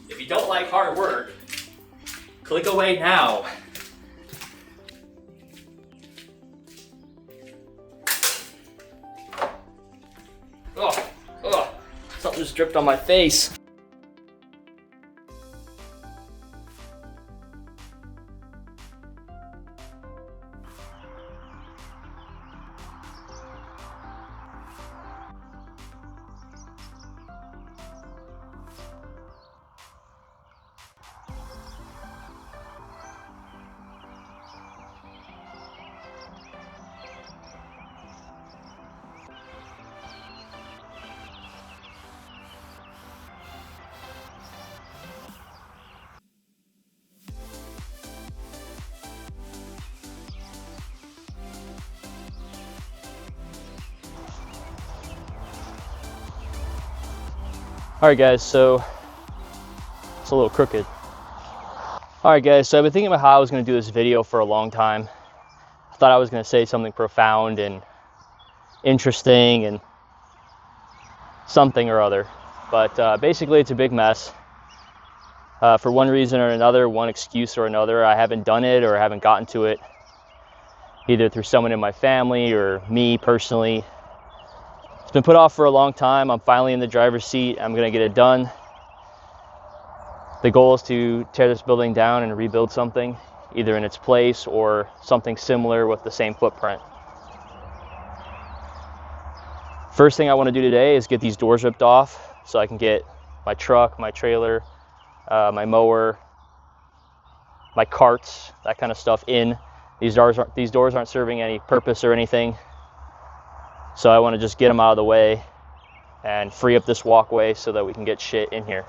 If you don't like hard work, click away now. Oh, something just dripped on my face. Alright guys, so it's a little crooked. Alright guys, so I've been thinking about how I was going to do this video for a long time. I thought I was going to say something profound and interesting and something or other. But basically it's a big mess. For one reason or another, one excuse or another, I haven't done it or haven't gotten to it. Either through someone in my family or me personally. It's been put off for a long time. I'm finally in the driver's seat. I'm going to get it done. The goal is to tear this building down and rebuild something, either in its place or something similar with the same footprint. First thing I want to do today is get these doors ripped off so I can get my truck, my trailer, my mower, my carts, that kind of stuff in. These doors aren't serving any purpose or anything. So I want to just get them out of the way and free up this walkway so that we can get shit in here.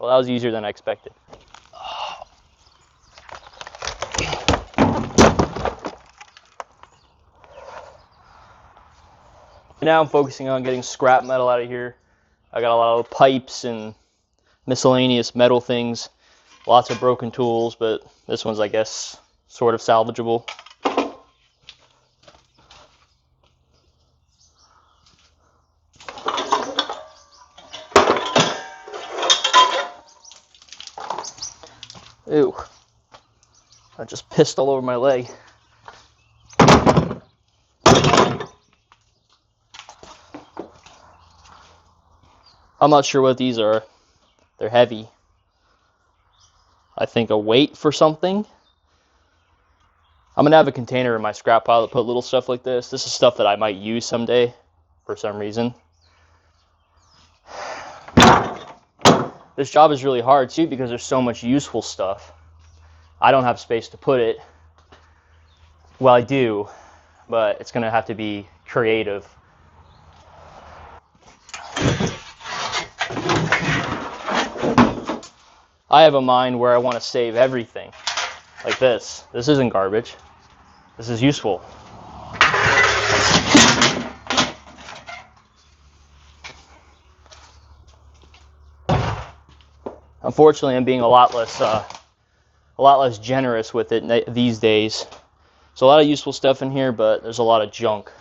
Well, that was easier than I expected. Now I'm focusing on getting scrap metal out of here. I got a lot of pipes and miscellaneous metal things. Lots of broken tools, but this one's, I guess, sort of salvageable. Ew, I just pissed all over my leg. I'm not sure what these are. They're heavy. I think a weight for something. I'm gonna have a container in my scrap pile to put little stuff like this. This is stuff that I might use someday for some reason. This job is really hard too because there's so much useful stuff. I don't have space to put it. Well, I do, but it's gonna have to be creative. I have a mind where I want to save everything. Like this. This isn't garbage. This is useful. Unfortunately, I'm being a lot less generous with it these days. There's a lot of useful stuff in here, but there's a lot of junk.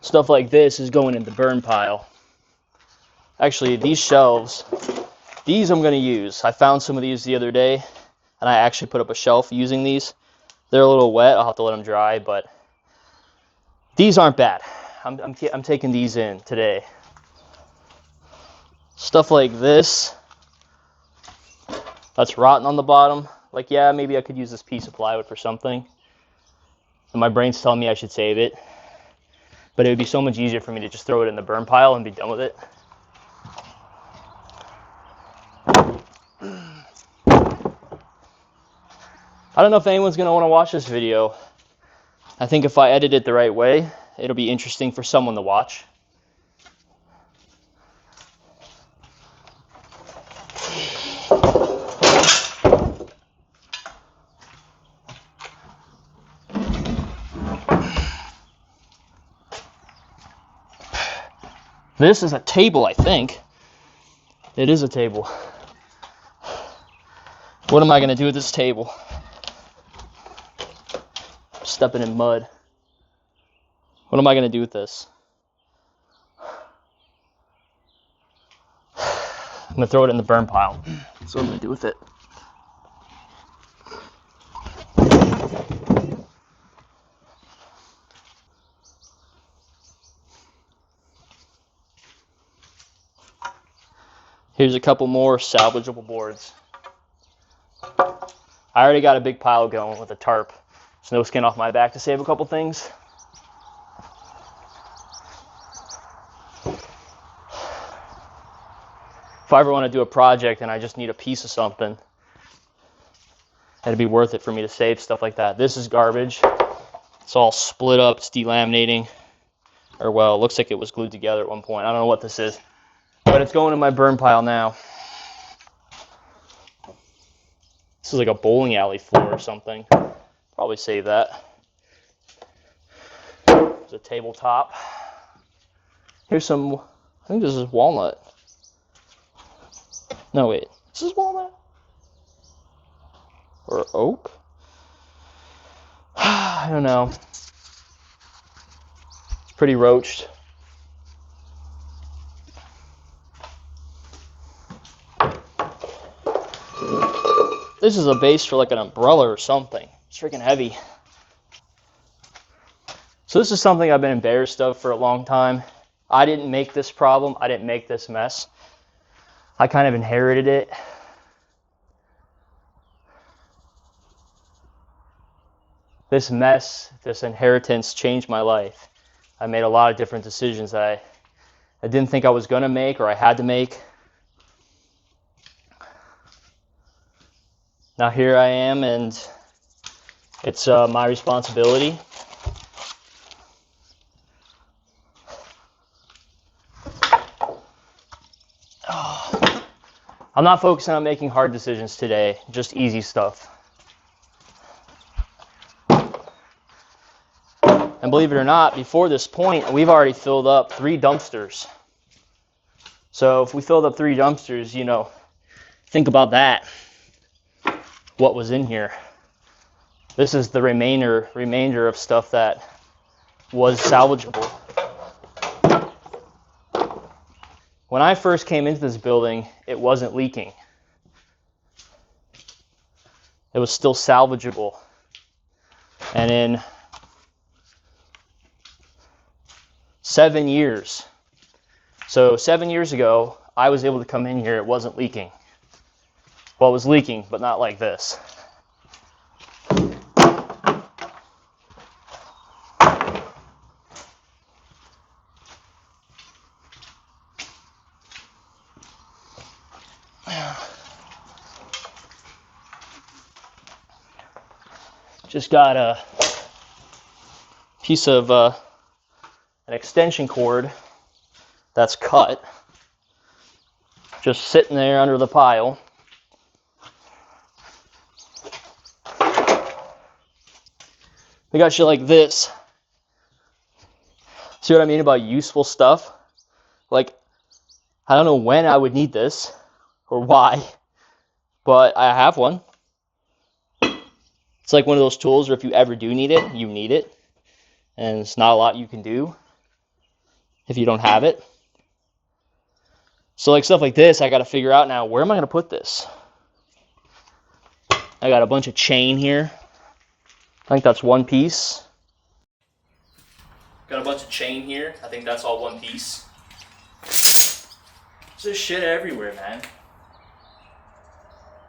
Stuff like this is going in the burn pile. Actually, these shelves, these I'm going to use. I found some of these the other day. and I actually put up a shelf using these. They're a little wet. I'll have to let them dry, but these aren't bad. I'm taking these in today. Stuff like this that's rotten on the bottom. Like, yeah, maybe I could use this piece of plywood for something. And my brain's telling me I should save it. But it would be so much easier for me to just throw it in the burn pile and be done with it. I don't know if anyone's going to want to watch this video. I think if I edit it the right way, it'll be interesting for someone to watch. This is a table, I think. It is a table. What am I going to do with this table? Stepping in mud. What am I going to do with this? I'm going to throw it in the burn pile. That's what I'm going to do with it. Here's a couple more salvageable boards. I already got a big pile going with a tarp. Snow skin off my back to save a couple things. If I ever want to do a project and I just need a piece of something, it'd be worth it for me to save stuff like that. This is garbage. It's all split up. It's delaminating. Or, well, it looks like it was glued together at one point. I don't know what this is. But it's going in my burn pile now. This is like a bowling alley floor or something. Probably save that. There's a tabletop. Here's some, I think this is walnut. No, wait. This is walnut? Or oak? I don't know. It's pretty roached. This is a base for like an umbrella or something. It's freaking heavy. So this is something I've been embarrassed of for a long time. I didn't make this problem. I didn't make this mess. I kind of inherited it. This mess, this inheritance changed my life. I made a lot of different decisions that I didn't think I was going to make or I had to make. Now here I am, and it's my responsibility. I'm not focusing on making hard decisions today, just easy stuff. And believe it or not, before this point, we've already filled up 3 dumpsters. So if we filled up 3 dumpsters, you know, think about that. What was in here. This is the remainder of stuff that was salvageable. When I first came into this building, it wasn't leaking. It was still salvageable. And in 7 years, so 7 years ago, I was able to come in here, it wasn't leaking. Well, it was leaking, but not like this. Just got a piece of an extension cord that's cut, just sitting there under the pile. We got shit like this. See what I mean about useful stuff? Like, I don't know when I would need this or why, but I have one. It's like one of those tools where if you ever do need it, you need it. And it's not a lot you can do if you don't have it. So like stuff like this, I got to figure out now, where am I going to put this? I got a bunch of chain here. I think that's one piece. Got a bunch of chain here. I think that's all one piece. There's just shit everywhere, man.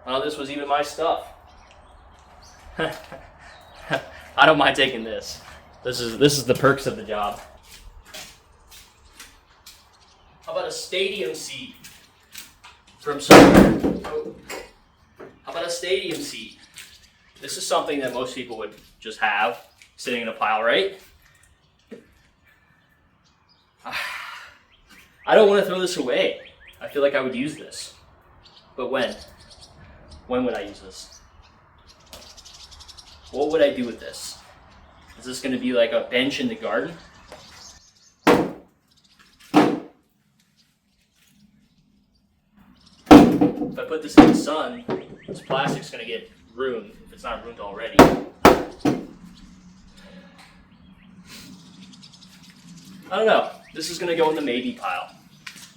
Oh, this was even my stuff. I don't mind taking this. This is the perks of the job. How about a stadium seat from somewhere? Oh. How about a stadium seat? This is something that most people would just have sitting in a pile, right? I don't want to throw this away. I feel like I would use this. But when? When would I use this? What would I do with this? Is this going to be like a bench in the garden? If I put this in the sun, this plastic's going to get ruined, if it's not ruined already. I don't know. This is going to go in the maybe pile.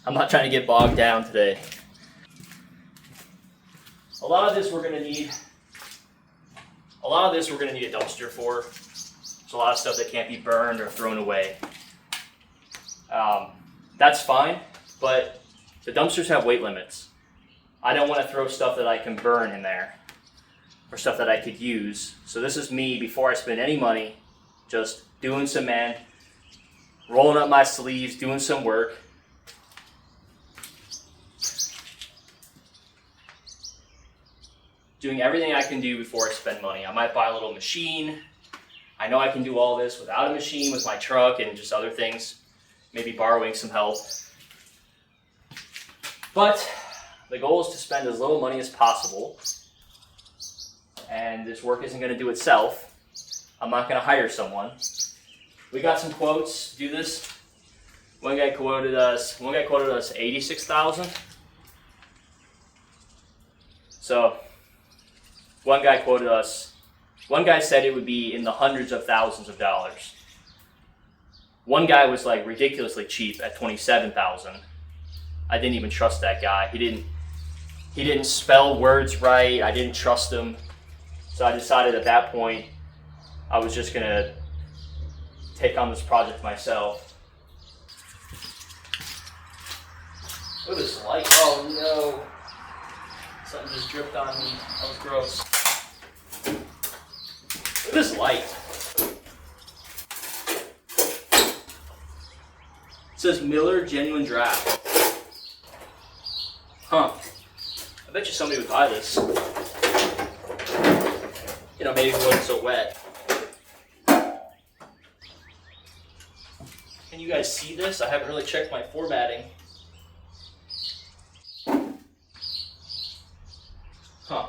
I'm not trying to get bogged down today. A lot of this we're going to need a dumpster for. There's a lot of stuff that can't be burned or thrown away. That's fine, but the dumpsters have weight limits. I don't want to throw stuff that I can burn in there or stuff that I could use. So this is me, before I spend any money, just doing some rolling up my sleeves, doing some work. Doing everything I can do before I spend money. I might buy a little machine. I know I can do all this without a machine with my truck and just other things. Maybe borrowing some help. But the goal is to spend as little money as possible. And this work isn't going to do itself. I'm not going to hire someone. We got some quotes to do this. One guy quoted us $86,000. So one guy said it would be in the hundreds of thousands of dollars. One guy was like ridiculously cheap at $27,000. I didn't even trust that guy. He didn't spell words right. I didn't trust him. So I decided at that point I was just gonna take on this project myself. Look at this light. Oh no. Something just dripped on me. That was gross. Look at this light. It says Miller Genuine Draft. Huh. I bet you somebody would buy this. You know, maybe it wasn't so wet. Can you guys see this? I haven't really checked my formatting. Huh.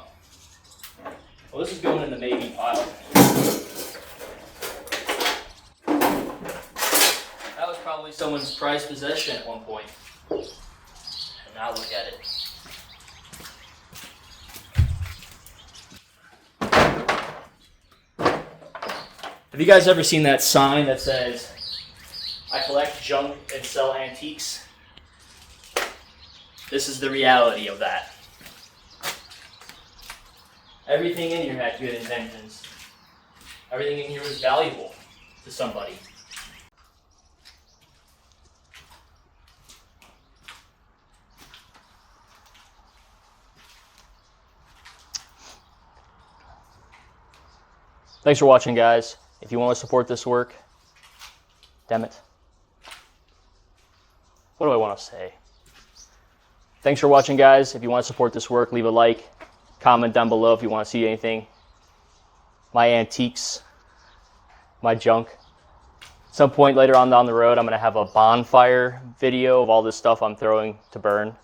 Well, this is going in the maybe pile. That was probably someone's prized possession at one point. And now look at it. Have you guys ever seen that sign that says, "I collect junk and sell antiques"? This is the reality of that. Everything in here had good intentions. Everything in here was valuable to somebody. Thanks for watching, guys. If you want to support this work, damn it. What do I want to say? Thanks for watching, guys. If you want to support this work, leave a like. Comment down below if you want to see anything. My antiques, my junk. At some point later on down the road, I'm going to have a bonfire video of all this stuff I'm throwing to burn.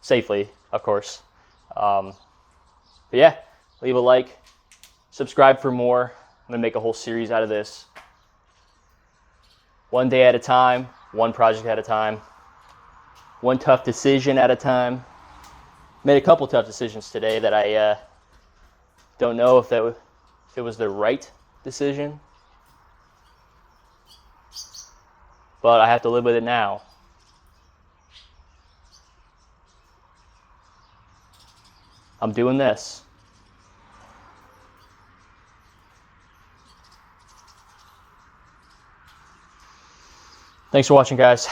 Safely, of course. But yeah, leave a like. Subscribe for more. I'm going to make a whole series out of this. One day at a time, one project at a time, one tough decision at a time. Made a couple tough decisions today that I don't know if it was the right decision. But I have to live with it now. I'm doing this. Thanks for watching, guys.